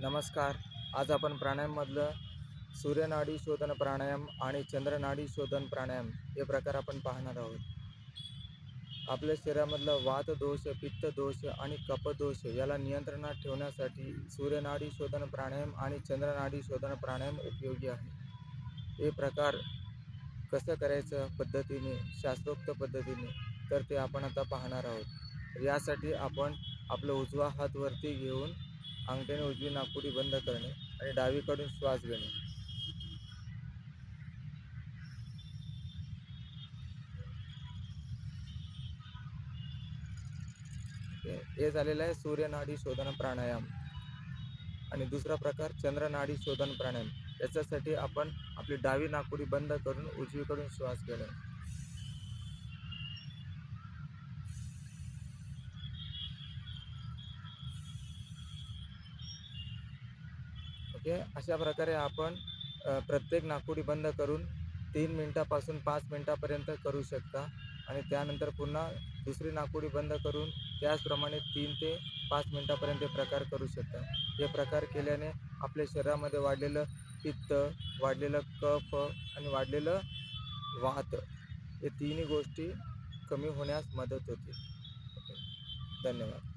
नमस्कार. आज आपण प्राणायाममधलं सूर्यनाडी शोधन प्राणायाम आणि चंद्रनाडी शोधन प्राणायाम हे प्रकार आपण पाहणार आहोत. आपल्या शरीरामधलं वात दोष, पित्त दोष आणि कफदोष याला नियंत्रणात ठेवण्यासाठी सूर्यनाडी शोधन प्राणायाम आणि चंद्रनाडी शोधन प्राणायाम उपयोगी आहे. हे प्रकार कसं करायचं पद्धतीने, शास्त्रोक्त पद्धतीने, तर ते आपण आता पाहणार आहोत. यासाठी आपण आपला उजवा हात वरती घेऊन अंगठ्याने उजवी नाकपुडी बंद करणे आणि डावीकडून श्वास घेणे. हे झालेलं आहे सूर्यनाडी शोधन प्राणायाम. आणि दुसरा प्रकार चंद्रनाडी शोधन प्राणायाम. याच्यासाठी आपण आपली डावी नाकपुडी बंद करून उजवीकडून श्वास घेणे. ओके, अशा प्रकारे आपण प्रत्येक नाकपुडी बंद करून 3 मिनिटापासून 5 मिनिटापर्यंत करू शकता. आणि त्यानंतर पुन्हा दुसरी नाकपुडी बंद करून त्याचप्रमाणे 3 ते 5 मिनिटापर्यंत हे प्रकार करू शकता. हे प्रकार केल्याने आपल्या शरीरामध्ये वाढलेलं पित्त, वाढलेलं कफ आणि वाढलेलं वात हे तिन्ही गोष्टी कमी होण्यास मदत होते. ओके, धन्यवाद.